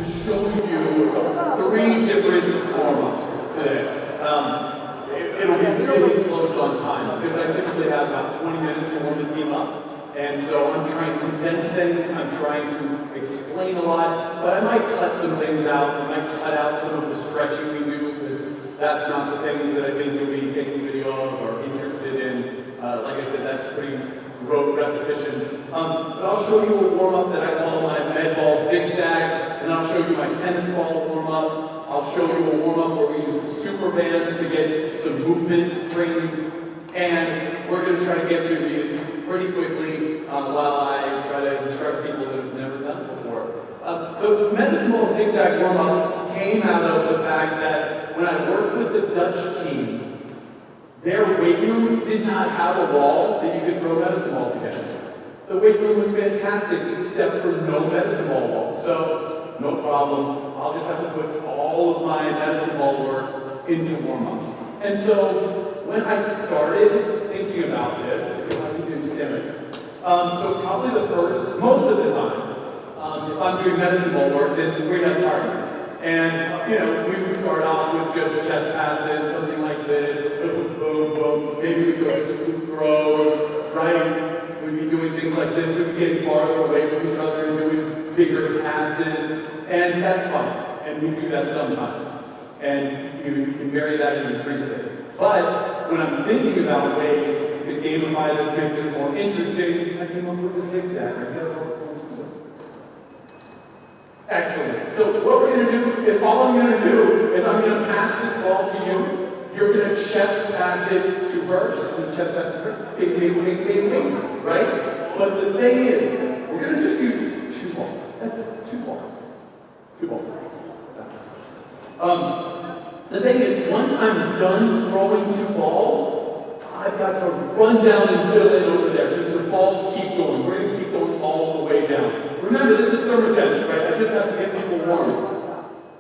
show you 3 different warm-ups today. It'll be really close on time because I typically have about 20 minutes to warm the team up. And so I'm trying to condense things, I'm trying to explain a lot, but I might cut some things out, I might cut out some of the stretching we do because that's not the things that I think you'll be taking video of or interested in. Like I said, that's pretty rote repetition. But I'll show you a warm-up that I call my med ball zigzag, and I'll show you my tennis ball warm-up. I'll show you a warm-up where we use the super bands to get some movement training, and we're going to try to get through these pretty quickly while I try to instruct people that have never done it before. The medicine ball zigzag warm-up came out of the fact that when I worked with the Dutch team, their weight room did not have a wall that you could throw medicine balls against. The weight room was fantastic except for no medicine ball wall. So, no problem. I'll just have to put all of my medicine ball work into warm-ups. And so, when I started thinking about this, if I can do stomach, so probably most of the time, if I'm doing medicine ball work, then we have partners. And, we would start off with just chest passes, something like this, boom, boom, boom. Maybe we'd go scoop throws, right? We'd be doing things like this, we'd be getting farther away from each other and doing bigger passes. And that's fun. And we do that sometimes. And you can vary that and increase it. But when I'm thinking about ways to gamify this, make this more interesting, I came up with a zigzag. That's what we're supposed to do. Excellent. So what we're going to do is all I'm going to do is I'm going to pass this ball to you. You're going to chest pass it to her. She's going to chest pass to her. Bing, right? But the thing is, we're going to just use 2 balls. That's it. 2 balls. 2 balls. The thing is, once I'm done throwing 2 balls, I've got to run down and fill in over there because the balls keep going. We're going to keep going all the way down. Remember, this is thermogenic, right? I just have to get people warm.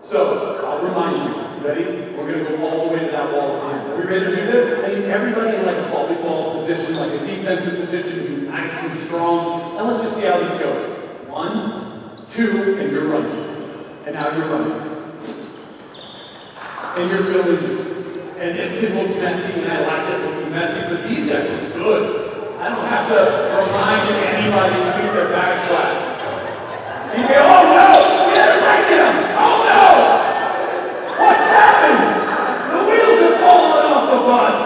So, I'll remind you. Ready? We're going to go all the way to that wall of iron. Are we ready to do this? I need everybody in like a volleyball position, like a defensive position, be nice and strong. And let's just see how this goes. 1, 2, and you're running. And now you're running. And you're filling. And it's going to look messy, and I like it looking messy, but these guys look good. I don't have to remind anybody to keep their back flat. You go, oh no! Get it right down! Oh no! What's happened? The wheels are falling off the bus!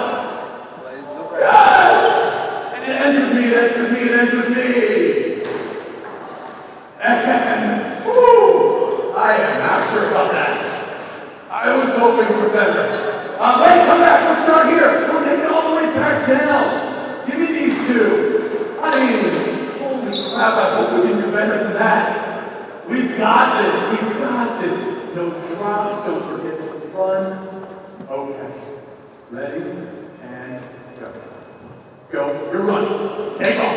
God! And it ends with me, it ends with me, it ends with me! And, whoo! I am not sure about that. I was hoping for better. Wait, come back, let's start here. We're taking all the way back down. Give me these 2. I mean, holy crap, I hope we can do better than that. We've got this, we've got this. No drops, don't forget to run. Okay. Ready? And go. Go, you're running. Take off.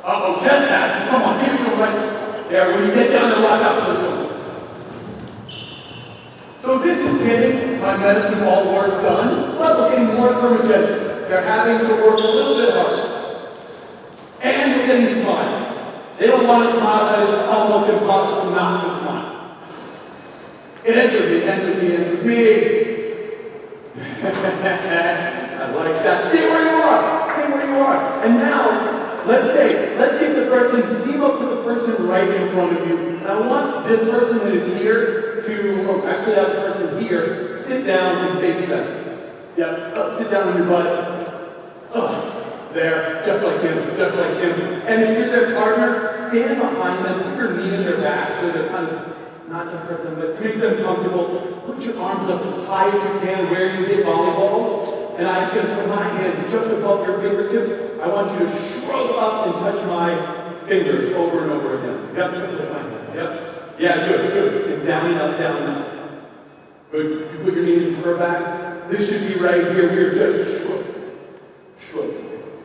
Uh-oh, chest passes. Come on, give it to him right there. When you get down there, watch out for this one. So this is getting my medicine ball work done, but we're getting more thermogenic. They're having to work a little bit harder. And we're getting smiles. They don't want to smile, but it's almost impossible not to smile. It ends with me, ends with me, ends with me. I like that. Stay where you are. Stay where you are. And now, let's take the person, team up with the person right in front of you. And I want the person that is here to, actually have the person here, sit down and face them. Yep, sit down on your butt. There, just like him, just like him. And if you're their partner, stand behind them, put your knee in their back so that kind of, not to hurt them, but to make them comfortable. Put your arms up as high as you can where you hit volleyballs. And I'm going to put my hands just above your fingertips. I want you to shrug up and touch my fingers over and over again. Yep, touch my hands. Yep. Yeah, good, good. And down, up, down, up. Good. You put your knee in her back. This should be right here. We're just shrug. Shrug.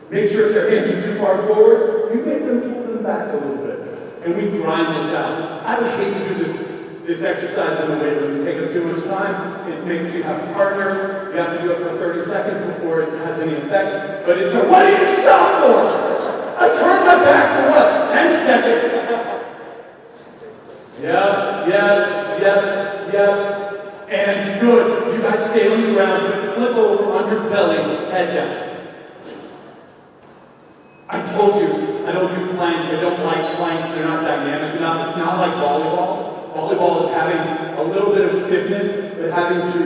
Make sure if their hands are too far forward, you make them pull them back a little bit. And we grind this out. I would hate to do this exercise in a way that would take up too much time. It makes you have partners. You have to do it for 30 seconds before it has any effect. But it's a, what do you stop for? I turned my back for what? 10 seconds. Yep. And good. You guys stay on the ground, but flip over on your belly, head down. I told you, I don't do planks. I don't like planks. They're not dynamic enough. It's not like volleyball. Volleyball is having a little bit of stiffness, but having to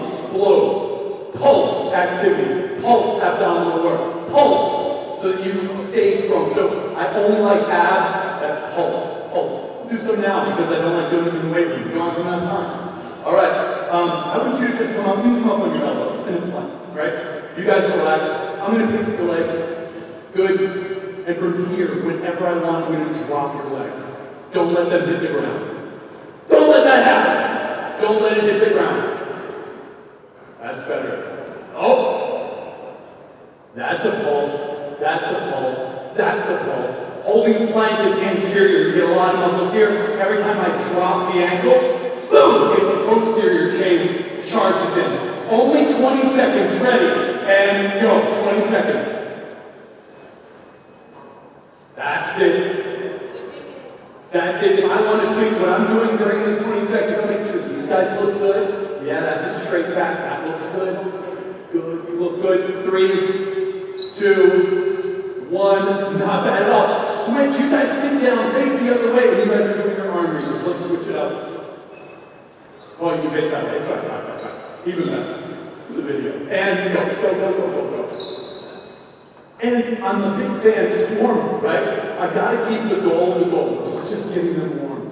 explode. Pulse activity. Pulse abdominal work. Pulse, so that you stay strong. So I only like abs that pulse. Do some now because I don't like doing it in the weight room. You don't have time. All right. I want you to just come up. Please come up on your elbows in a plank. Right? You guys relax. I'm going to pick your legs. Good. And from here, whenever I want, I'm going to drop your legs. Don't let them hit the ground. Don't let that happen. Don't let it hit the ground. That's better. Oh! That's a pulse. That's a pulse. That's a pulse. Holding the plank is anterior. You get a lot of muscles here. Every time I drop the ankle, boom! It's the posterior chain charges in. Only 20 seconds. Ready. And go. 20 seconds. That's it. That's it. If I want to tweak what I'm doing during this 20 seconds, I'll make sure these guys look good. Yeah, that's a straight back. That looks good. Good. You look good. 3, 2, 1. Not bad at all. Switch. You guys sit down, face the other way when you guys are doing your arm raises. Let's switch it up. Oh, you can face that way. Sorry. Even better. The video. And go. And I'm a big fan, it's warm, right? I gotta keep the goal. It's just getting them warm.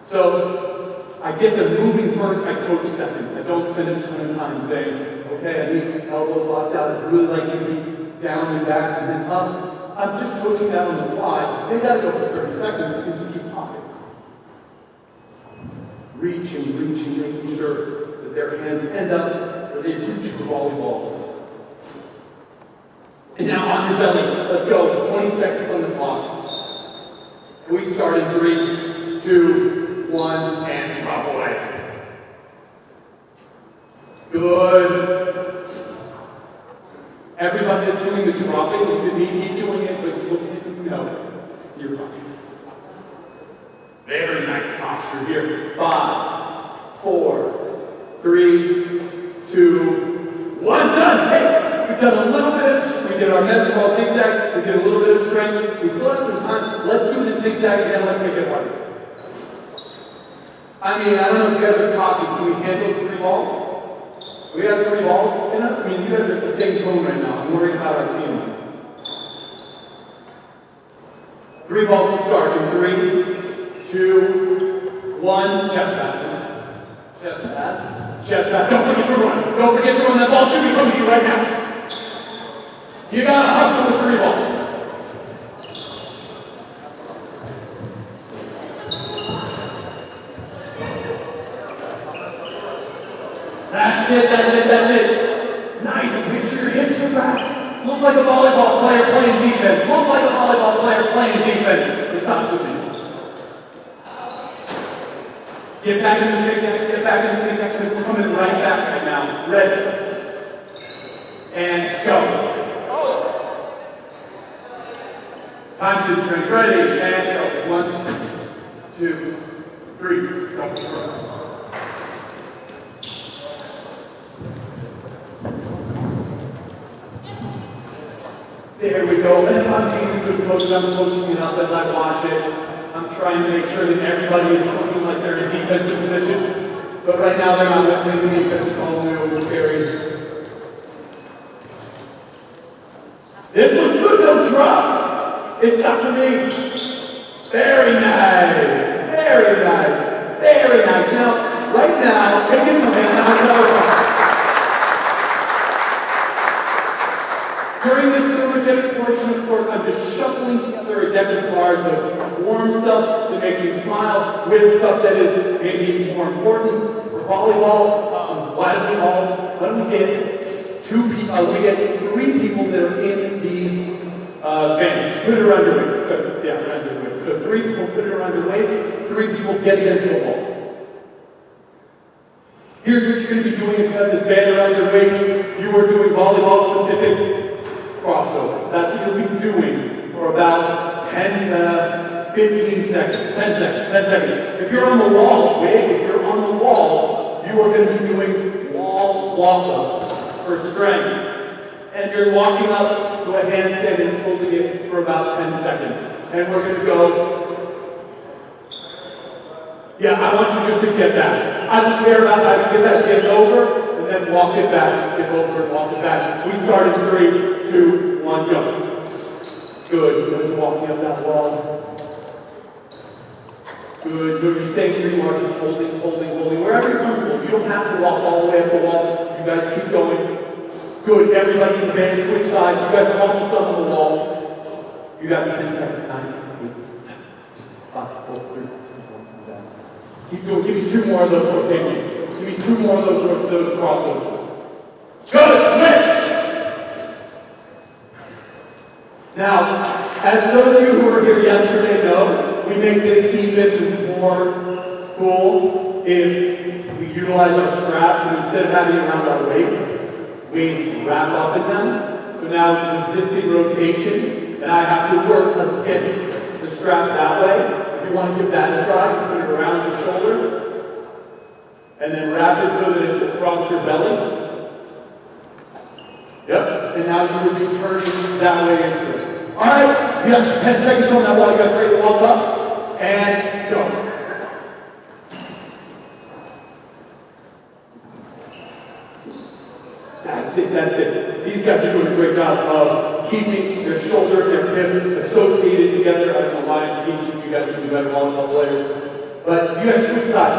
So I get them moving first, I coach second. I don't spend a ton of time saying, okay, I need elbows locked out. I'd really like you to be down and back and then up. I'm just coaching that on the fly. They gotta go for 30 seconds, I can just keep popping. Reaching, making sure that their hands end up where they reach for volleyballs. And now on your belly, let's go. 20 seconds on the clock. We start in 3, 2, 1, and drop away. Good. Everybody that's doing the dropping, you can keep doing it, but you're fine. Very nice posture here. 5, 4, 3, 2, 1. Done. Hey, we've done a little bit of. We did our men's ball zigzag, we did a little bit of strength, we still have some time. Let's do the zigzag again, let's make it harder. I mean, I don't know if you guys are cocky, can we handle 3 balls? We have 3 balls in us? I mean, you guys are at the same tone right now, I'm worried about our team. 3 balls will start in 3, 2, 1, chest passes. Chest pass. Don't forget to run. Don't forget to run, that ball should be coming to you right now. You gotta hustle with 3 balls. That's it. Nice. Make sure your hips are back. Look like a volleyball player playing defense. It's not good. Get back in the zigzag. This is coming right back right now. Ready. And go. Time to strength. Ready, and go. 1, 2, 3, go. There we go. And I'm being a good coach. I'm coaching it up as I watch it. I'm trying to make sure that everybody is looking like they're in defensive position. But right now they're not listening to me because it's all new and scary. This was good, no drops. It's up to me. Very nice. Now, right now, take it from me. During this energetic portion, of course, I'm just shuffling together a deck of cards of warm stuff that makes me smile with stuff that is maybe more important for volleyball. Why don't we get 2 people? We get 3 people that are in these benches. Put it around your waist. Around your waist. So 3 people put it around your waist. 3 people get against the wall. Here's what you're going to be doing if you have this band around your waist. You are doing volleyball specific crossovers. That's what you'll be doing for about 10, 15 seconds, 10 seconds, 10 seconds. If you're on the wall, if you're on the wall, you are going to be doing wall walk-ups for strength. And you're walking up to a handstand and holding it for about 10 seconds. And we're going to go. Yeah, I want you just to get back. I don't care about how you get that. Get over, and then walk it back. Get over and walk it back. We start in 3, 2, 1, go. Good. Just walking up that wall. Good. Good. You're staying where you are, just holding, holding, holding. Wherever you're comfortable. You don't have to walk all the way up the wall. You guys keep going. Good. Everybody in band, switch sides. You guys are almost done on the wall. You got 10 seconds. 9, 8, 5, 4, 3. Keep going. Give me 2 more of those rotations. Give me 2 more of those crossovers. Good. Switch. Now, as those of you who were here yesterday know, we make this even more cool if we utilize our straps, and instead of having it around our waist, we wrap up in them. So now it's an assisted rotation, and I have to work against the strap that way. If you want to give that a try, put it around your shoulder, and then wrap it so that it's across your belly. Yep, and now you will be turning that way into it. All right, you have 10 seconds on that wall. You guys ready to walk up? And go. That's it, that's it. These guys are doing a great job of keeping their shoulder, their hips associated together. I don't know why I'm teaching you guys to be better volleyball players. But you guys switch sides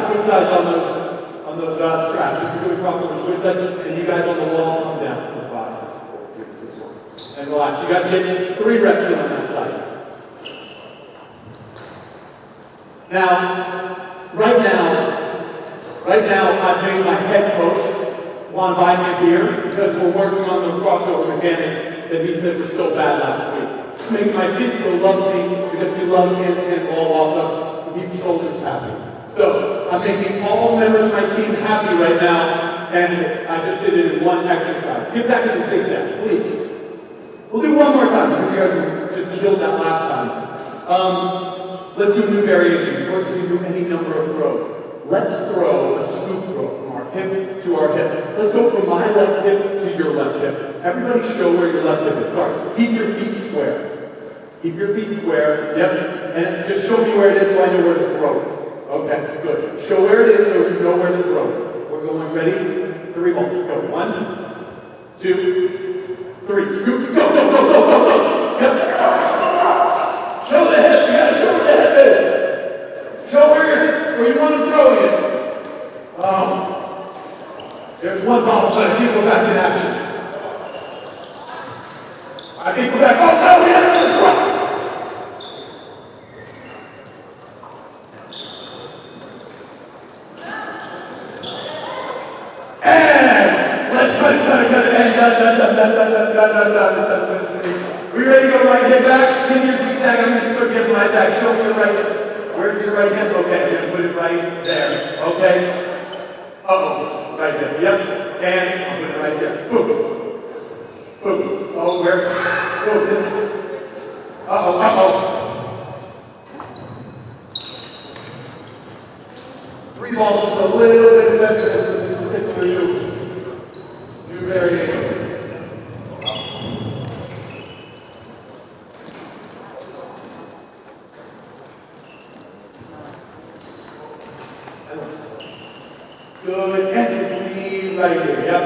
on those straps. If you're doing crossover, switch sides, and you guys on the wall, come down for 5, 4, 3, 2, 1. And relax. You guys get 3 reps in on that side. Now, right now, I've made my head coach want to buy me a beer because we're working on the crossover mechanics that he said was so bad last week. Making my physio love me because he loves handstand ball walk-ups to keep shoulders happy. So I'm making all members of my team happy right now, and I just did it in one exercise. Get back in the stage now, please. We'll do one more time because you guys just killed that last time. Let's do a new variation. Of course, we can do any number of throws. Let's throw a scoop throw from our hip to our hip. Let's go from my left hip to your left hip. Everybody show where your left hip is. Sorry. Keep your feet square. Keep your feet square. Yep. And just show me where it is so I know where to throw it. Okay, good. Show where it is so you know where to throw it. We're going ready. 3 balls. Go. 1, 2, 3. Scoop. Go, go, go, go, go, go. Yep. Show the hip. You gotta show where the hip is. Show where you want to throw it. There's one ball, but I think we're back in action. I think we're back. Oh, no, we have another drop. And let's cut it. We ready to go right hand back? Give me your zigzag. I'm going to start getting right back. Show me your right hand. Where's your right hand? Okay, I'm going to put it right there. Okay? Uh-oh. Right there. Yep. And I'll put it right there. Boom. Boom. Oh, where? Boom. Uh-oh. Uh-oh. 3 balls is a little bit better than for you. New variation. Good, and lean right here, yep.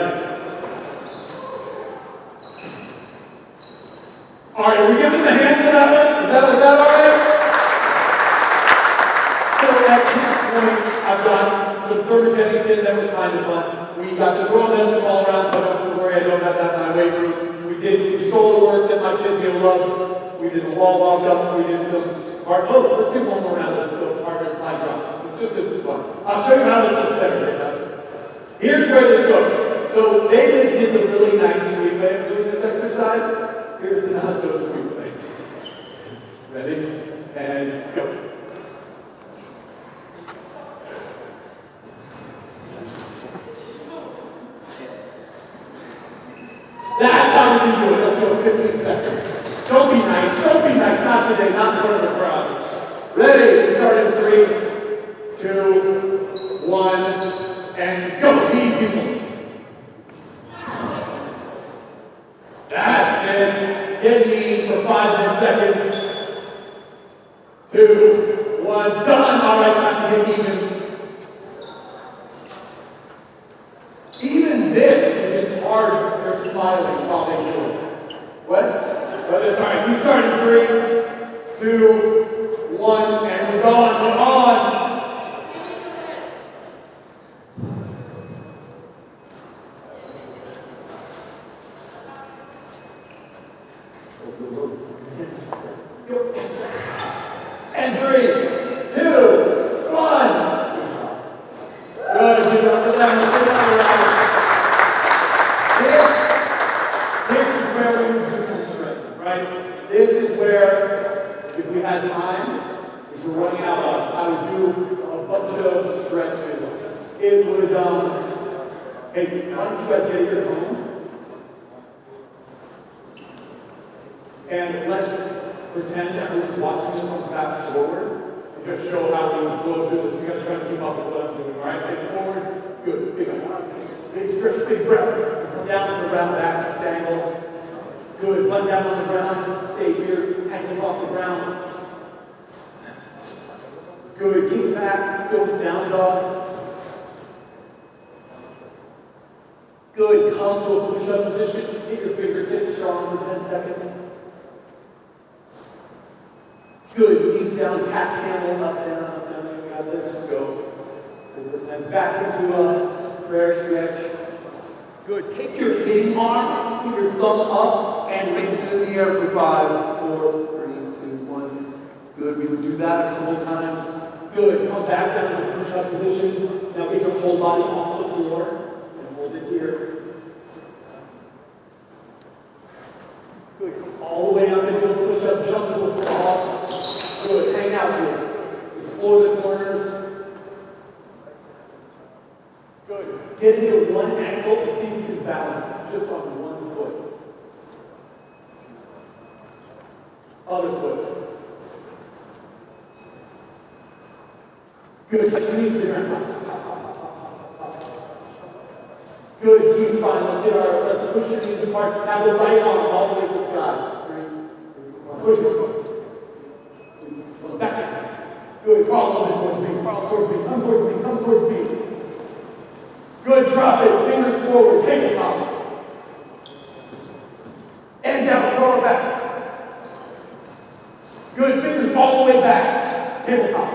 All right, are we giving the hand for that one? Is that all right? So at this point, I've got some thermogenics in that were kind of fun. We got the throw them all around, so I don't have to worry, I don't have that in my weight room. We did some shoulder work that my physio loves. We did the wall walk-ups, we did some hard, let's do one more round of the hard line drops. Just this is fun. I'll show you how this is better right now. Here's where this goes. So David did a really nice sweep way of doing this exercise. Here's the not so sweep way. Ready? And go. That's how how we do it. Let's go 15 seconds. Don't be nice. Don't be nice. Not today. Not in front of the crowd. Ready? Start in 3, 2, 1, and go. Lead people. That's it. Get me for 5 more seconds. 2, 1. Done. All right, time to get even. Even this is hard. They're smiling while they do it. What? But it's all right. We start in 3, 2, 1, and we're going. We're on. And 3, 2, 1. Good. Give it up for them. This is where we would do some stretching, right? This is where, if we had time, if we're running out of, I would do a bunch of stretches. It would, hey, why don't you guys get your home? And let's pretend everyone's watching this on fast forward and just show how we go through this. You guys try to keep up with what I'm doing, all right? Face forward. Good. Big stretch, big breath. Come down to the round back, stangle. Good. Butt down on the ground. Stay here. Ankles off the ground. Good. Keep back. Go to down dog. Good. Come to a push-up position. Get your fingertips strong for 10 seconds. Good. Knees down. Cat camel. Up, down, up, down. You got this. Just go. And back into a prayer stretch. Good. Take your hitting arm, put your thumb up, and raise it in the air for 5, 4, 3, 2, 1. Good. We would do that a couple times. Good. Come back down to the push-up position. Now get your whole body off the floor and hold it here. Good. Come all the way up into a push-up, jump to a fall. Good. Hang out here. Explore the corners. Good. Get into one ankle and see if you can balance just on one foot. Other foot. Good. Touch your knees to the ground. Good. T-spine. Let's push your knees apart. Now the right arm all the way to the side. 3, 2, 1. Back. Good. Crawl a little bit towards me. Crawl towards me. Come towards me. Come towards me. Good, drop it, fingers forward, tabletop. And down, throw it back. Good, fingers all the way back, tabletop.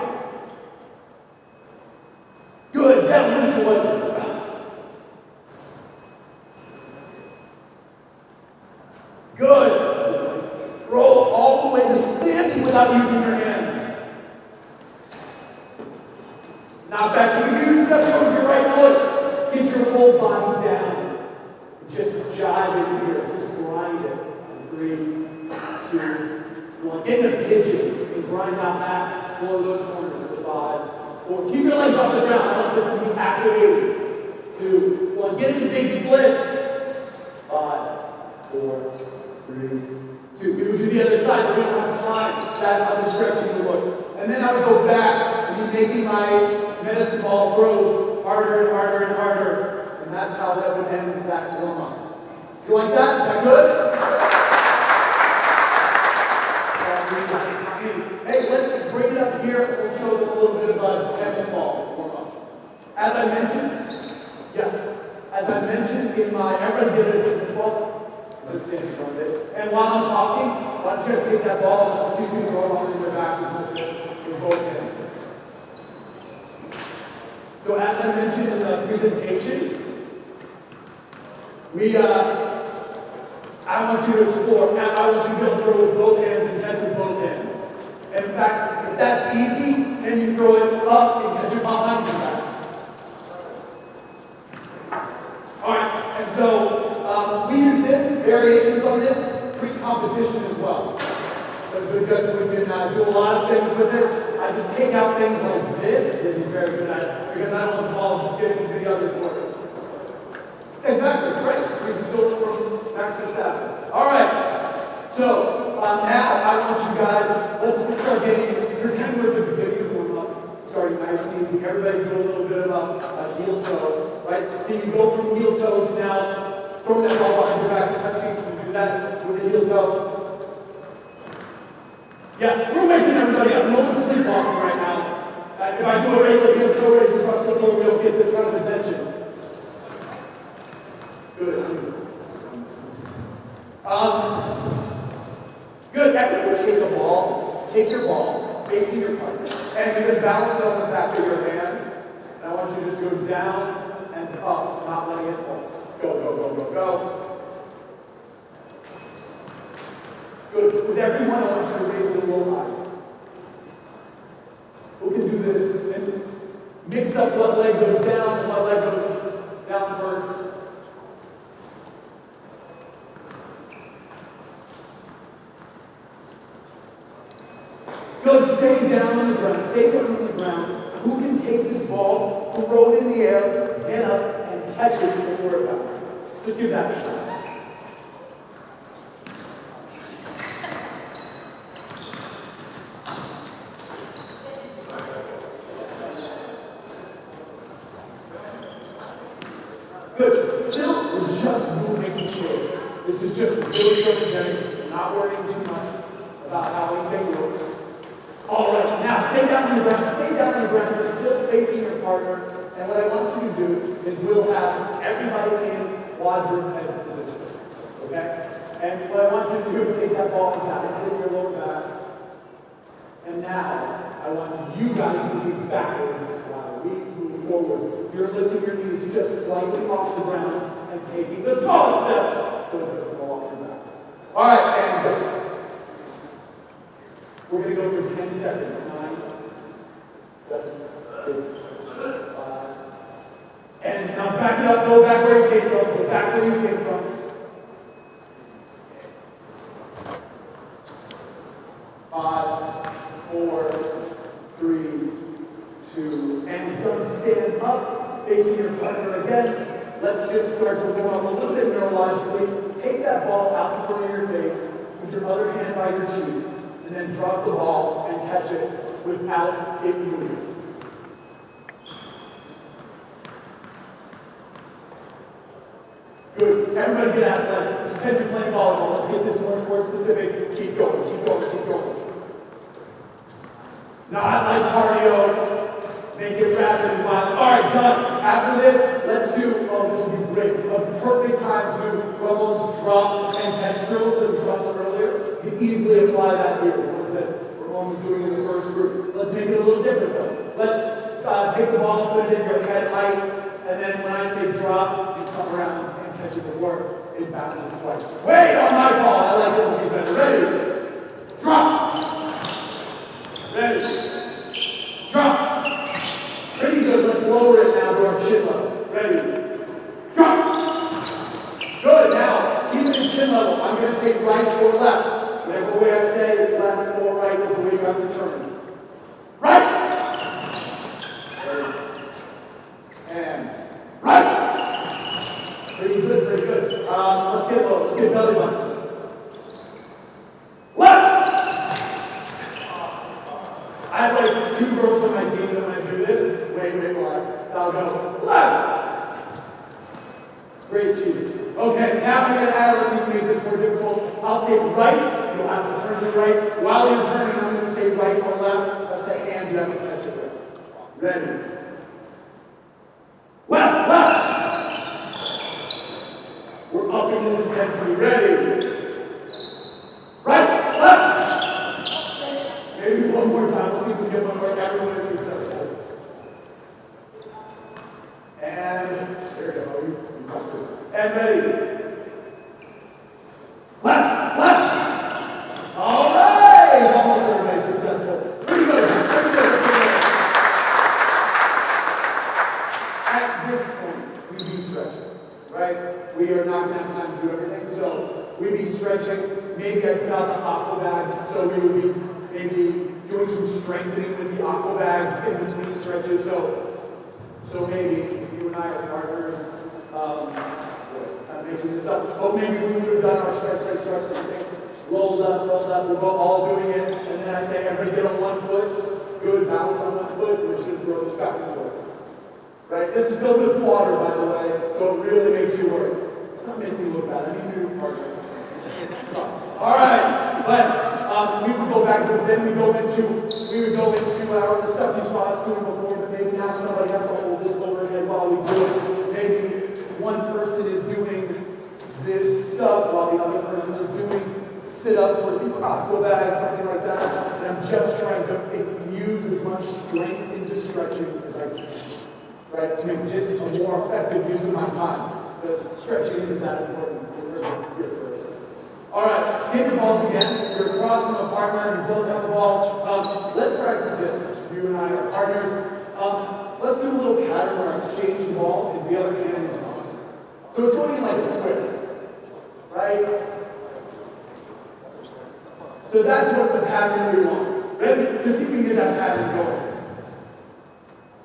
Good, down, finish your legs. Good. Roll all the way to standing without using your hands. Now back to the huge step over your right foot. Get your whole body down. Just jive it here. Just grind it. 3, 2, 1. Get in a pigeon and grind out back. Explore those corners for 5, 4. Keep your legs off the ground. I want this to be activated. 2, 1. Get into big splits. 5, 4, 3, 2. We would do the other side. We don't have time. That's how the stretching would look. And then I would go back and be making my medicine ball throws harder and harder and harder. And that's how that would end that warm-up. You like that? Is that good? Hey, let's bring it up here and we'll show them a little bit of a tennis ball warm-up. As I mentioned in my, everybody get a tennis ball. Let's stand in front of it. And while I'm talking, let's just take that ball and you can throw it on in the back with both hands. So as I mentioned in the presentation, I want you to explore, I want you to be able to throw with both hands and catch with both hands. And in fact, if that's easy, then you throw it up and catch it behind your back. Alright, and so we use this, variations on this, pre-competition as well. Because we can do a lot of things with it. I just take out things like this that he's very good at because I don't want the ball getting to the other court. Exactly, right. We stole it from Max Verstappen. nice and easy. Everybody do a little bit of a heel toe, right? Can you go from heel toes now? Throw that ball behind your back. Can you do that with the heel toe? Yeah, we're waking everybody up. No one's sleepwalking right now. If I do a regular heel toe raise across the floor, we don't get this kind of attention. Good. Good. Everybody take the ball. Take your ball, facing your partner, and you're going to balance it on the back of your hand. And I want you to just go down and up, not letting it fall. Go, go, go, go, go. Good. With every one, I want you to raise it a little higher. Who can do this? And mix up what leg goes down and what leg goes down first. Good. Stay down on the ground. Stay down on the ground. Who can take this ball, throw it in the air, get up, and catch it before it bounces? Just give that a shot. Good. Still, we're just making choice. This is just really energetic. We're not worrying too much about how anything works. All right, now stay down on the ground. Stay down on the ground. You're still facing your partner. And what I want you to do is we'll have everybody in quadrant head position. Okay? And what I want you to do is take that ball and have it sit in your lower back. And now I want you guys to be backwards while we move forward. You're lifting your knees just slightly off the ground and taking the small steps so it doesn't fall off your back. All right, and go. We're going to go for 10 seconds. 9, 7, 6, 5. And now back it up. Go back where you came from. Go back where you came from. 5, 4, 3, 2, and don't stand up. Facing your partner again. Let's just start to warm up a little bit neurologically. Take that ball out in front of your face. Put your other hand by your cheek. And then drop the ball and catch it without it moving. Good. Everybody get athletic. Pretend you're playing volleyball. Let's get this more sport specific. Keep going, keep going, keep going. Not like cardio. Make it rapid and violent. All right, done. After this, let's do, this will be great. A perfect time to do Ramon's drop and catch drills that we saw earlier. You can easily apply that here. What is it? Ramon was doing in the first group. Let's make it a little different though. Let's take the ball, put it in your head height, and then when I say drop, you come around and catch it before it bounces twice. Wait on my call. I like this one be better. Ready? Drop. Ready? Drop. Pretty good. Let's lower it now to our chin level. Ready? Drop. Good. Now, keep it in chin level. I'm going to say right or left. Whatever way I say, left or right is the way you have to turn. Right. And right. Pretty good. Pretty good. Let's get low. Let's get belly button. Left. I have like 2 girls on my team that when I do this, wait, relax. I'll go left. Great cheaters. Okay, now I'm going to add, let's see if we make this more difficult. I'll say right. You'll have to turn to right. While you're turning, I'm going to say right or left. That's the hand you have to catch it with. Ready? Left, left. We're upping this intensity. Ready? Right, left. Maybe one more time. Let's see if we can get one more. Everyone is successful. And there you go. You got it. And ready? Left, left. All right. Almost everybody successful. Pretty good. Pretty good. At this point, we be stretching, right? We are not going to have time to do everything, so we be stretching. Maybe I put out the aqua bags, so we would be maybe doing some strengthening with the aqua bags in between stretches. So maybe if you and I are partners, I'm making this up. But maybe we would have done our stretch like something. Rolled up, we're all doing it, and then I say everybody get on one foot. good balance on one foot, and we should throw this back and forth. Right? This is filled with water, by the way, so it really makes you work. It's not making me look bad. I need new partners. It sucks. All right, but we would go back, then we would go into the stuff you saw us doing before, but maybe now somebody has to hold this overhead while we do it. Maybe one person is doing this stuff while the other person is doing sit-ups or aqua bags, something like that. And I'm just trying to infuse as much strength into stretching as I can. Right, to make this a more effective use of my time. Because stretching isn't that important. All right, hit your balls again. You're crossing a partner, you both have the balls. Let's practice this. You and I are partners. Let's do a little pattern where I exchange the ball into the other hand and toss. So it's going in like a square, right? So that's what the pattern we want. Ready? Just see if we can get that pattern going.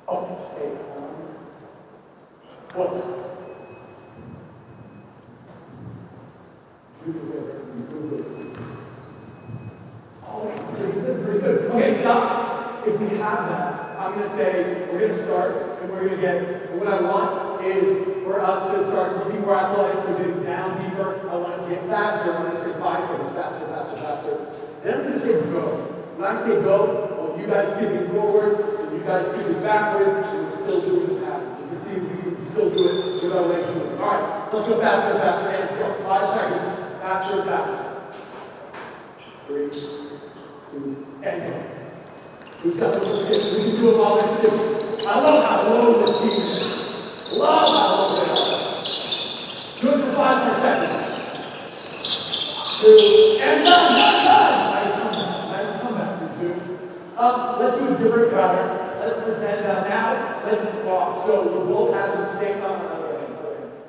Oh, hey. What? Oh, pretty good. Okay, stop. If we have that, I'm going to say we're going to start and we're going to get, and what I want is for us to start looking more athletic, so getting down deeper. I want it to get faster. I want it to say 5 seconds, faster, faster, faster. Then I'm going to say go. When I say go, you guys see me forward, and you guys see me backward, and we're still doing the pattern. You can see we can still do it with our legs moving. All right, let's go faster, faster, and go. 5 seconds. Faster, faster. 3, 2, and go. We've got a little skip. We can do it while we're still. I love how low this team is. Love how low they are. Do it for 5 more seconds. 2, and done, done, done. Nice comeback, you two. Let's do a different pattern. Let's pretend that now, let's cross. So we'll both have the same number on the other hand.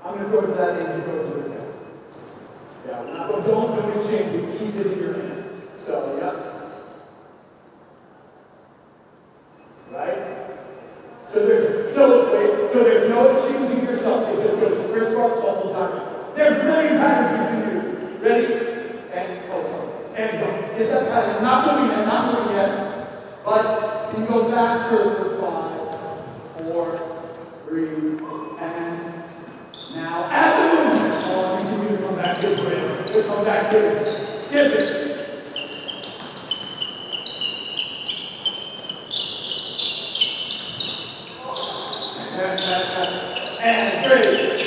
I'm going to throw it to that hand, you throw it to this hand. Yeah, don't exchange it. Keep it in your hand. So, yeah. Right? So there's no exchanging yourself. It just goes crisscross the whole time. There's a million patterns you can do. Ready? And and go. Get that pattern. Not moving yet. But can you go faster for 5, 4, 3, and now add the movement. Oh, you can come back to it. We'll come back to it. Skip it. And 3,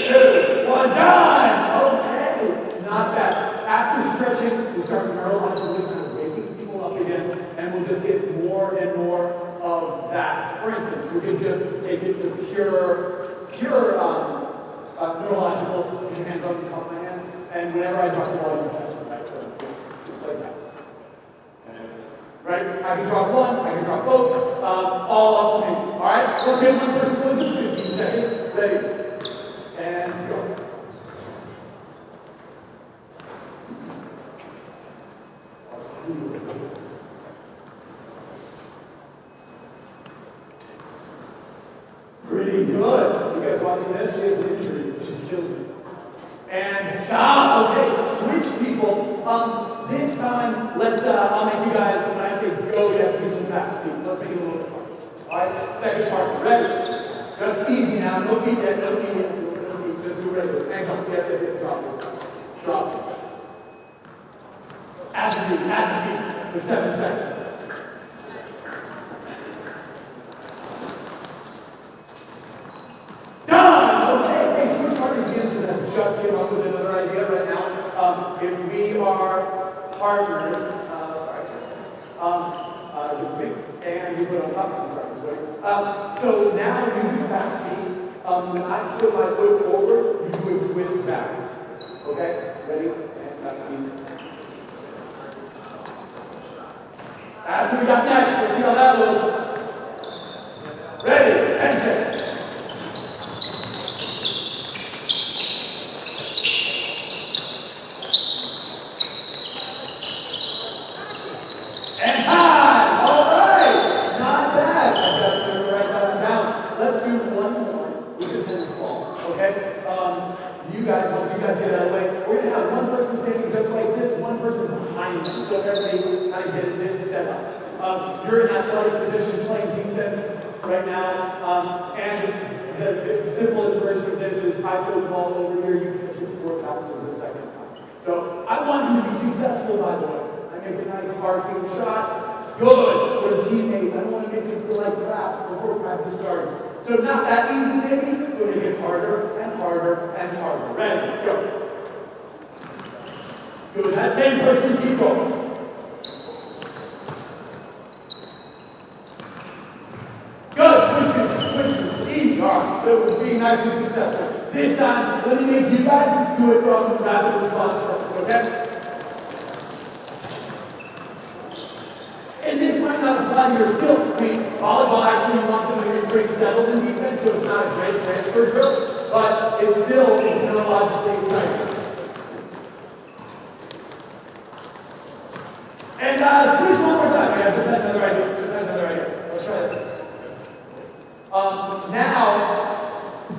2, 1, done! Okay, not bad. After stretching, we start neurologically kind of waking people up again, and we'll just get more and more of that. For instance, we can just take it to pure neurological. Put your hands on the top of my hands, and whenever I drop the ball, you catch it, right? So, just like that. Right? I can drop one, I can drop both, all up to me. All right? Let's get one person, let's do 15 seconds. Ready? And go. Pretty good. You guys watching this? She has an injury. She's killed me. And stop. Okay, switch people. This time, let's, I'll make you guys, when I say go, you have to do some fast speed. Let's make it a little bit fun. All right, second part. Ready? That's easy now. No feet yet, no feet yet. No feet. Just do regular. And go. Yeah, drop it. Drop it. Add the feet. For 7 seconds. Done! Okay, switch partners again because I just came up with another idea right now. If we are partners, with me, and you put on top of the so now you do fast speed. When I put my foot forward, you do a twist back. Okay? Ready? And fast speed. That's what we got next. Let's see how that looks. Ready? And time! All right! Not bad. I got to write that one down. Let's do one more with the tennis ball. Okay? You guys get out of the way. We're going to have one person standing just like this, one person behind them. So everybody kind of get this set up. You're in athletic position playing defense right now, and the simplest version of this is I throw the ball over here, you catch it 4 bounces the second time. So I want him to be successful, by the way. I make a nice parking shot. Good. With a teammate. I don't want to make him feel like crap before practice starts. So not that easy, baby. We'll make it harder and harder and harder. Ready? Go. Good. That same person, keep going. Good. Switch. Easy. All right. So be nice and successful. This time, let me make you guys do it from rapid response first, okay? And this might not apply to your skill. I mean, volleyball actually you want them to be pretty settled in defense, so it's not a great transfer drill, but it still is neurologically exciting. And switch one more time. Yeah, just had another idea. Let's try this. Now,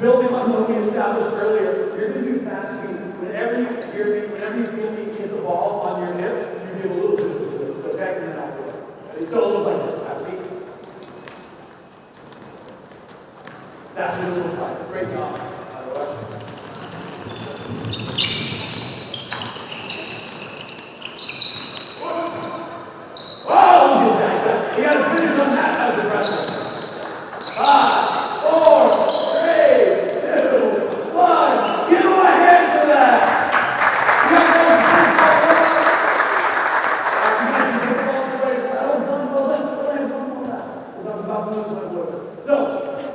building on what we established earlier, you're going to do fast feet. Whenever you feel me hit the ball on your hip, you give a little bit of this, okay? And then I'll do it. So it'll look like this, fast feet. That's what it looks like. Great job, by the way. Whoa, you did that. You got to finish on that. That was impressive. 5, 4, 3, 2, 1. Give him a hand for that. So,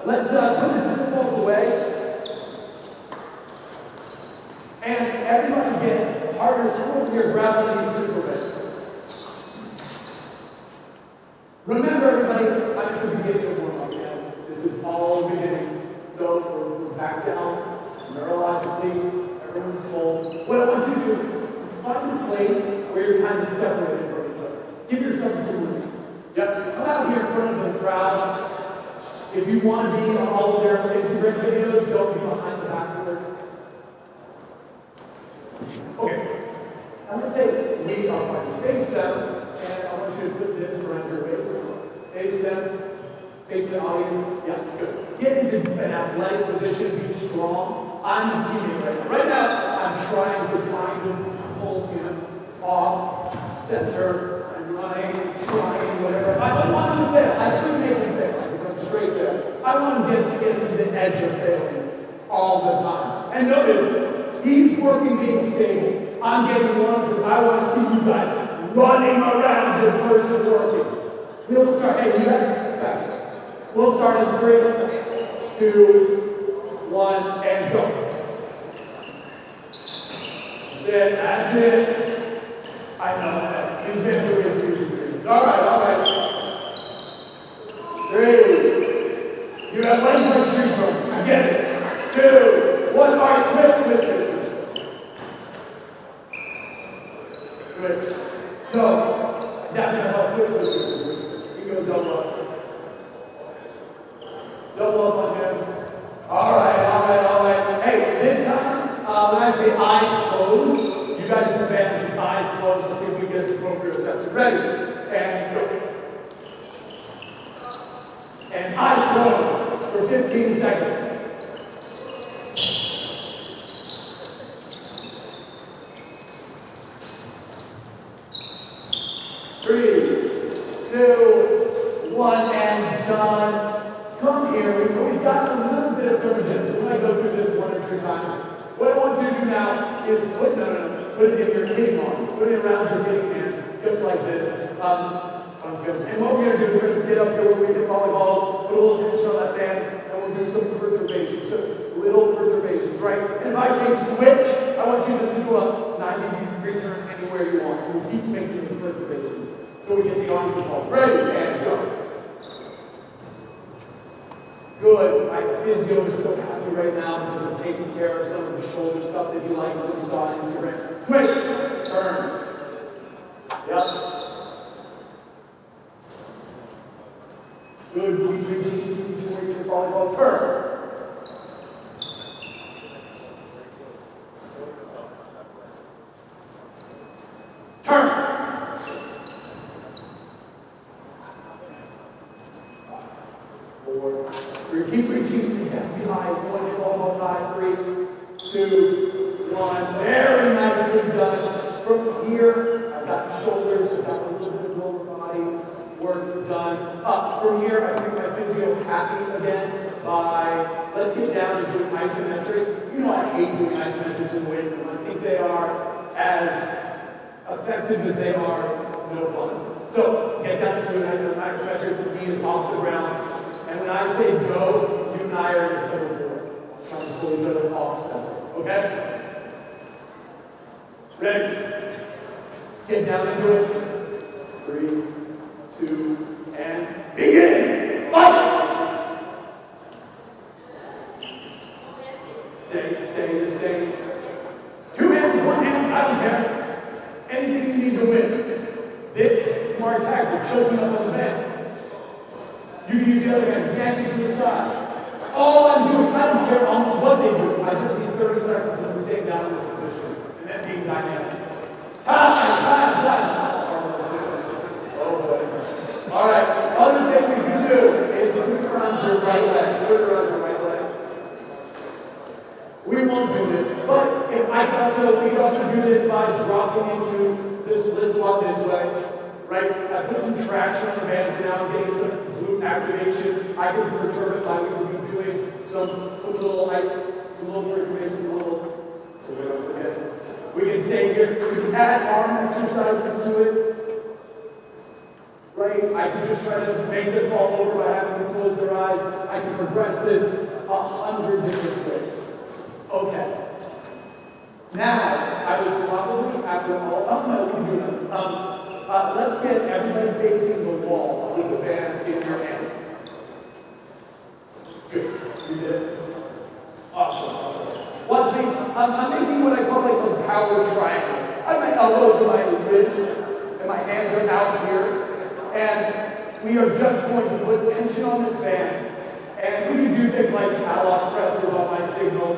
let's put the tennis balls away. And everybody get harder toward your gravity super bit. Remember, everybody, I'm at the beginning of warm-up, man. This is all beginning. So, we're back down, neurologically, everyone's told. What I want you to do is find a place where you're kind of separated from each other. Give yourself some room. Yep, come out here in front of the crowd. If you want to be on all of their Instagram videos, don't be behind the backward. Okay. I'm going to say lead off by face them, and I want you to put this around your waist. Face the audience. Yeah, good. Get into an athletic position, be strong. I'm the teammate right now. Right now, I'm trying to kind of pull him off center. I'm running, trying, whatever. I don't want him to fail. I could make him fail. I could come straight there. I want him to get to the edge of failing all the time. And notice, he's working being stable. I'm getting one because I want to see you guys running around your person working. We'll start, hey, you guys, back. We'll start in 3, 2, 1, and go. That's it. I know that. You've been through it 2 years. All right. 3. You have legs like tree trunks. I get it. 2, 1. All right, switch. Switch. Go. Switch. You go double up. Double up on him. All right. Hey, this time, when I say eyes closed, you guys in the band, just eyes closed. Let's see if we get some proprioception. Ready? And go. And eyes closed for 15 seconds. Three, 2, 1, and done. Come here. We've got a little bit of thermogenesis. We might go through this 1 or 2 times. What I want you to do now is put it in your hitting arm. Put it around your hitting hand, just like this. And what we're going to do is we're going to get up here where we hit volleyball, put a little tension on that band, and we'll do some perturbations, just little perturbations, right? And if I say switch, I want you just to do a 90-degree turn anywhere you want. We'll keep making the perturbations. So we get the arms involved. Ready, and go. Good. My physio is so happy right now because I'm taking care of some of the shoulder stuff that he likes that we saw on Instagram. Switch. Turn. Yep. Good. Keep your volleyball. Turn. 2, 1. Very nicely done. From here, I've got shoulders, I've got a little bit of lower body work done. Up from here, I think my physio happy again by, let's get down and do an isometric. You know I hate doing isometrics in weight room. I think they are as effective as they are no fun. So get down and do an isometric, knees off the ground. And when I say go, you and I are in a tug of war. Trying to pull each other off center. Okay? Ready? Get down and do it. 3, 2, and begin! Fight! Stay. 2 hands, 1 hand, I don't care. Anything you need to win. This smart tactic, choking up on the bed. You can use the other hand, yank it to the side. All I'm doing, I don't care almost what they do. I just need 30 seconds of them staying down in this position. And then being dynamic. Time. Oh boy. All right. Other thing we can do is put it around your right leg. Put it around your right leg. We won't do this, but we can also do this by dropping into this split squat this way. Right? I put some traction on the bands now, getting some glute activation. I can perturb it by we can be doing some little perturbations, some little. So we don't forget. We can stay here. We can add arm exercises to it. Right? I can just try to make them fall over by having them close their eyes. I can progress this 100 different ways. Okay. Now, I would probably, after all, no, we can do that. Let's get everybody facing the wall with the band in your hand. Good. You did it. Awesome. Watch me. I'm making what I call like a power triangle. I have my elbows and my ribs, and my hands are out here. And we are just going to put tension on this band. And we can do things like power presses on my signal.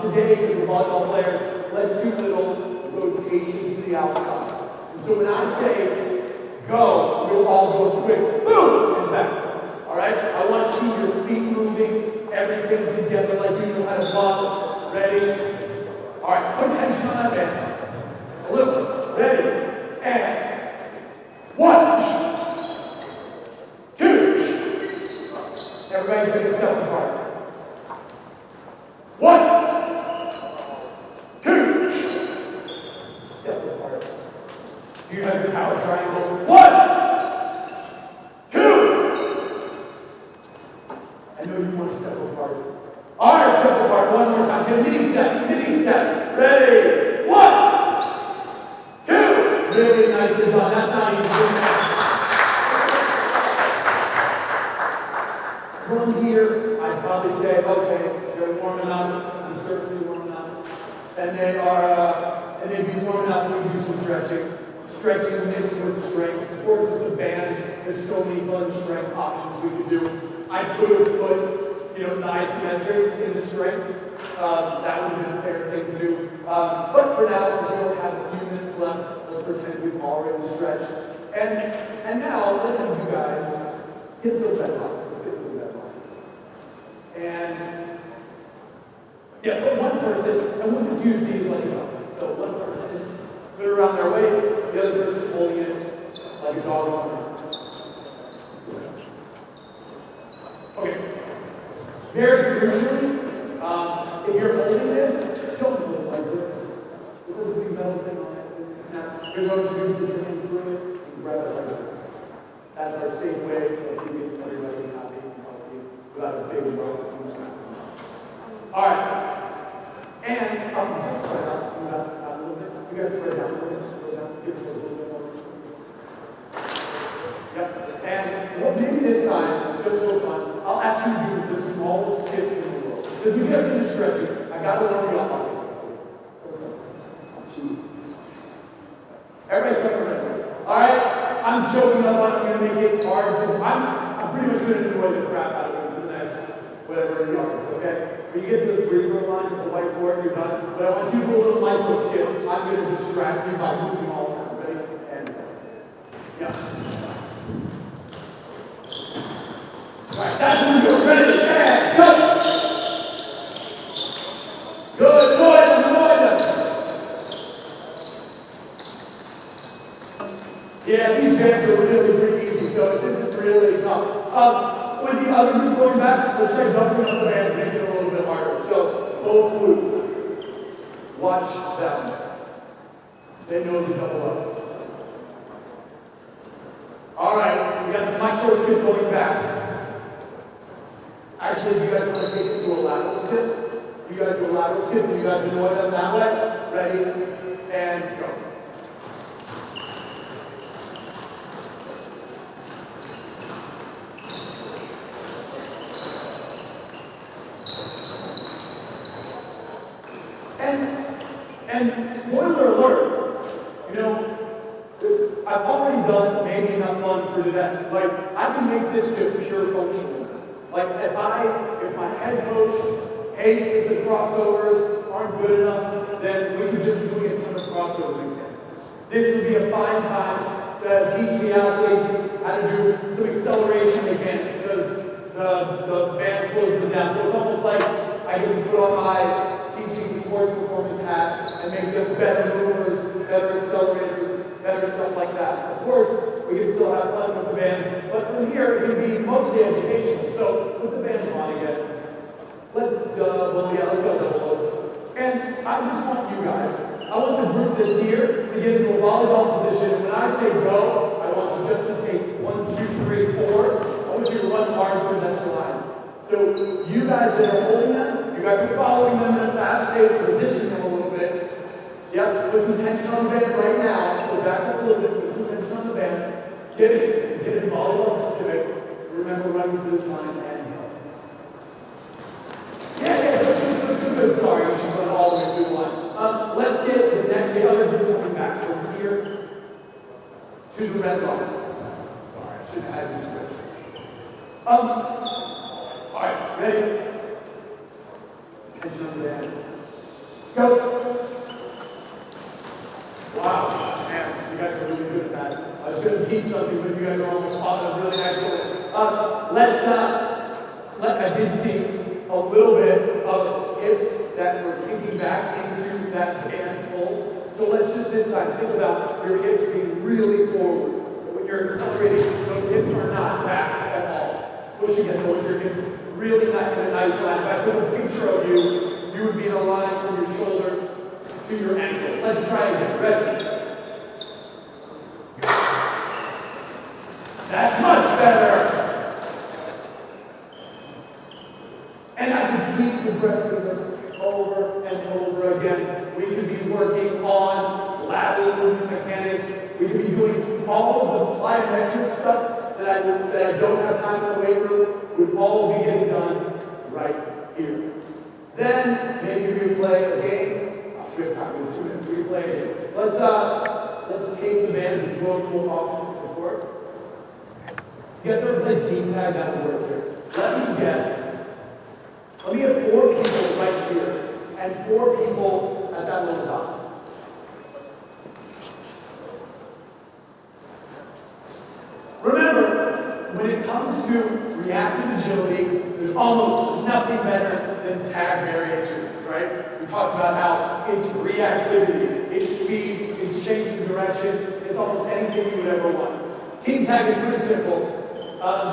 Today, for the volleyball players, let's do little rotations to the outside. So when I say go, you'll all go quick, boom, and back. All right? I want to see your feet moving, everything together like you know how to block. Ready? All right, put tension on that band. A little. Ready? And 1, 2. Everybody take a step apart. 1, 2. Step apart. Do you have your power triangle? 1, 2. I know you want to step apart. All right, step apart. One more time. Get a mini step. Ready? 1, 2. Really nice and done. That's not even good. From here, I'd probably say, okay, you're warm enough. You're certainly warm enough. And then be warm enough when you do some stretching. Stretching mixed with strength. Of course, with the band, there's so many fun strength options we could do. I could have put, the isometrics in the strength. That would have been a fair thing to do. But for now, since we only have a few minutes left, let's pretend we've already stretched. And now, listen, you guys, get the bed line. And put one person, and we'll just use these like so one person, put it around their waist, the other person holding it like a dog on it. Okay. Very crucially, if you're holding this, don't hold it like this. This is a big metal thing on it. It's not. You're going to do put your hand through it and grab it like this. That's our safe way of keeping everybody happy and healthy without a big rope. All right. And spread out a little bit. You guys spread out a little bit. Spread out. Give us a little bit more. Yep. And maybe this time, just for fun, I'll ask you to do the smallest skip in the world. Because we get some stretching. I got to warm you up on it. Everybody separate. All right. I'm joking up on it. I'm going to make it hard. I'm pretty much going to annoy the crap out of it for the next whatever yards. Okay. When you get to the free throw line, the whiteboard, you're done. But I want you to do a little micro skip. I'm going to distract you by moving all around. Ready? And yeah. All right, that's when we go. Ready? And go. Good. Yeah, these bands are really pretty easy, so it isn't really tough. With the other group going back, let's try doubling up the bands, making it a little bit harder. So, both groups, watch them. They know to double up. All right, we got the micro skip going back. Actually, do you guys want to take it to a lateral skip? You guys do a lateral skip, and you guys avoid them that way. Ready, and go. And spoiler alert, you know, I've already done maybe enough fun for today. Like, I can make this just pure functional. Like, if my head coach hates the crossovers aren't good enough, then we could just be doing a ton of crossovers again. This would be a fine time to teach the athletes how to do some acceleration again, because the band slows them down. So it's almost like I get to put on my teaching sports performance hat and make them better movers, better accelerators, better stuff like that. Of course, we can still have fun with the bands, but from here it can be mostly educational. So put the bands on again. Let's go double. And I just want you guys, I want the group that's here to get into a volleyball position. When I say go, I want you just to take 1, 2, 3, 4. I want you to run hard for the next line. So you guys that are holding them, you guys are following them at a fast pace, resisting them a little bit. Yep, put some tension on the band right now. So back up a little bit, put some tension on the band. Get it volleyball specific. Remember running through this line and help. Yeah, good. Sorry, I should run all the way through the line. Let's get the other group coming back from here to the red line. Sorry, I shouldn't have this switch. All right, ready? Tension on the band. Go. Wow, man, you guys are really good at that. I was going to teach something, but you guys are almost taught it really nicely. I did see a little bit of hips that were kicking back into that band pull. So let's just this time think about your hips being really forward. When you're accelerating, those hips are not back at all. Push again, hold your hips really not in a nice line. If I took a picture of you, you would be in a line from your shoulder to your ankle. Let's try again. Ready? That's much better. And I can keep progressing this over and over again. We could be working on lateral movement mechanics. We could be doing all of the plyometric stuff that I don't have time in the weight room. Would all be getting done right here. Then maybe we play a game. We have time with 2 minutes. We play a game. Let's take the band and throw them off the court. You guys ever played team tag? That would work here. Let me have 4 people right here and 4 people at that little dot. Remember, when it comes to reactive agility, there's almost nothing better than tag variations, right? We talked about how it's reactivity, it's speed, it's changing direction, it's almost anything you would ever want. Team tag is pretty simple.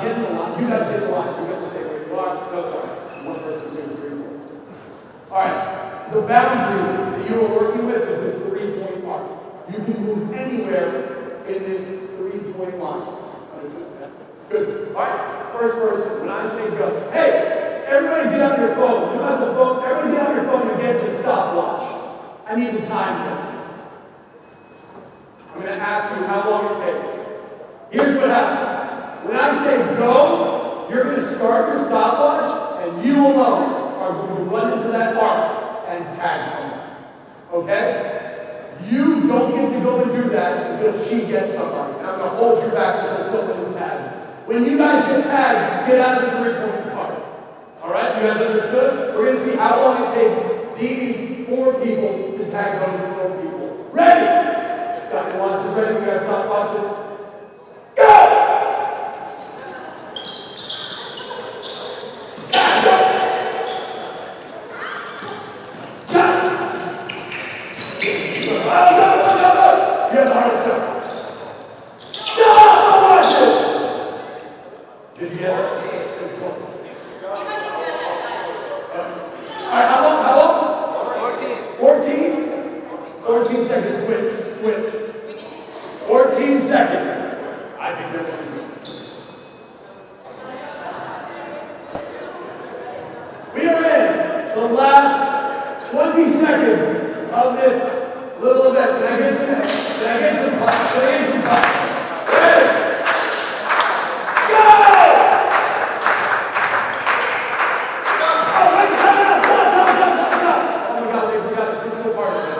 Get in the line. You guys get in the line. You guys stay where you are. No, sorry. One person, 2, 3, 4. All right. The boundaries that you are working with is the 3-point mark. You can move anywhere in this 3-point line. Good. All right. First person. When I say go, hey, everybody get on your phone. Who has a phone? Everybody get on your phone and get the stopwatch. I need to time this. I'm going to ask you how long it takes. Here's what happens. When I say go, you're going to start your stopwatch, and you alone are going to run into that arc and tag someone. Okay? You don't get to go and do that until she gets somebody. And I'm going to hold you back until someone is tagged. When you guys get tagged, get out of the 3-point mark. All right? You guys understood? We're going to see how long it takes these 4 people to tag those 4 people. Ready? Got your watches ready? You guys stopwatches? Go! 14 seconds, switch. 14 seconds. I think that's easy. We are in the last 20 seconds of this little event. Can I get some claps? Ready? Go! Oh, wait, stop. Oh my God, we forgot the crucial part of it.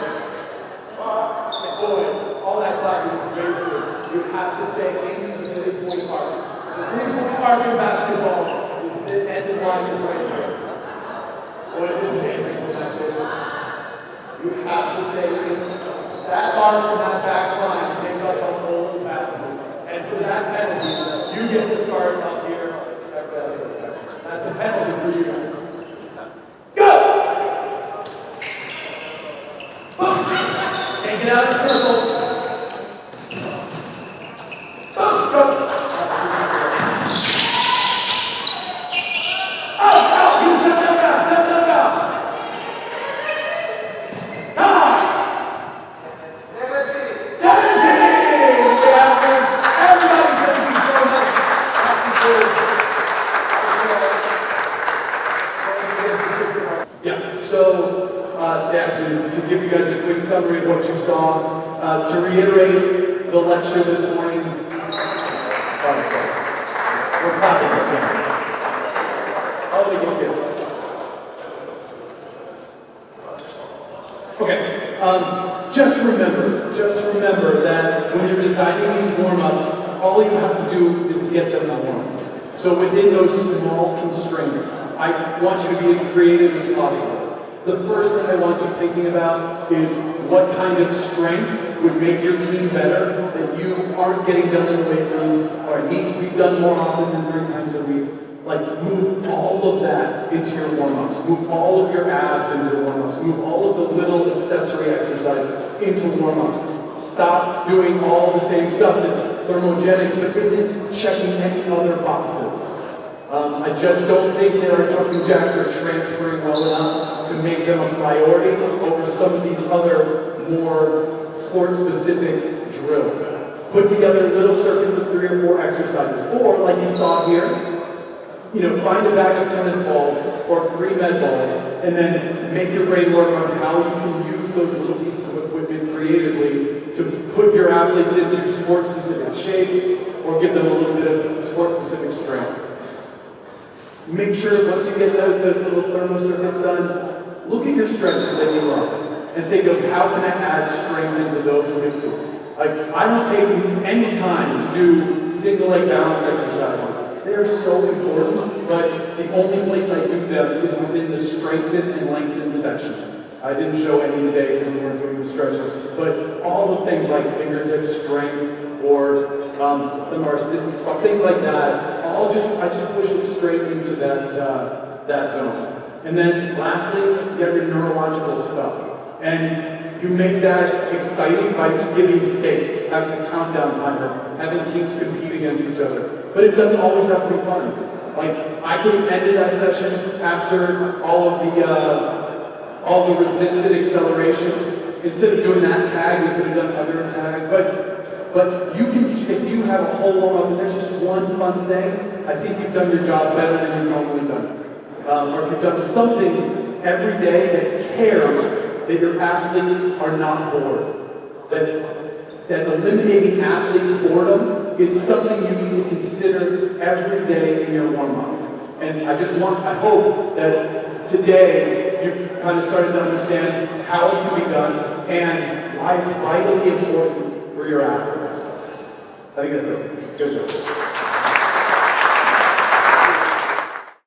Boy, all that clapping is amazing. You have to stay in the 3-point arc. The 3-point arc in basketball is the end of line is right here. What is this saying? You have to stay in that arc and that back line to make up the whole battle. And for that penalty, you get to start up here. That's a penalty for you guys. Go! Boom! Take it out of the circle. Boom! Go! To give you guys a quick summary of what you saw, to reiterate the lecture this morning. We're clapping again. All the good. Okay. Just remember that when you're designing these warm-ups, all you have to do is get them warm. So within those small constraints, I want you to be as creative as possible. The first thing I want you thinking about is what kind of strength would make your team better that you aren't getting done in the weight room or it needs to be done more often than 3 times a week. Like, move all of that into your warm-ups. Move all of your abs into the warm-ups. Move all of the little accessory exercises into warm-ups. Stop doing all the same stuff that's thermogenic but isn't checking any other boxes. I just don't think that our jumping jacks are transferring well enough to make them a priority over some of these other more sport-specific drills. Put together little circuits of 3 or 4 exercises, or like you saw here, find a bag of tennis balls or 3 med balls, and then make your brain work on how you can use those little pieces of equipment creatively to put your athletes into sport-specific shapes or give them a little bit of sport-specific strength. Make sure once you get those little thermal circuits done, look at your stretches that you love and think of how can I add strength into those mixes. Like, I don't take any time to do single leg balance exercises. They are so important, but the only place I do them is within the strengthen and lengthen section. I didn't show any today because we weren't doing the stretches, but all the things like fingertip strength or the narcissistic spot, things like that, I just push it straight into that zone. And then lastly, you have your neurological stuff. And you make that exciting by giving stakes, having a countdown timer, having teams compete against each other. But it doesn't always have to be fun. Like, I could have ended that session after all the resisted acceleration. Instead of doing that tag, we could have done other tag. But you can, if you have a whole warm-up and there's just one fun thing, I think you've done your job better than you've normally done. Or if you've done something every day that cares that your athletes are not bored. That eliminating athlete boredom is something you need to consider every day in your warm-up. And I hope that today you kind of started to understand how it can be done and why it's vitally important for your athletes. I think that's it. Good job.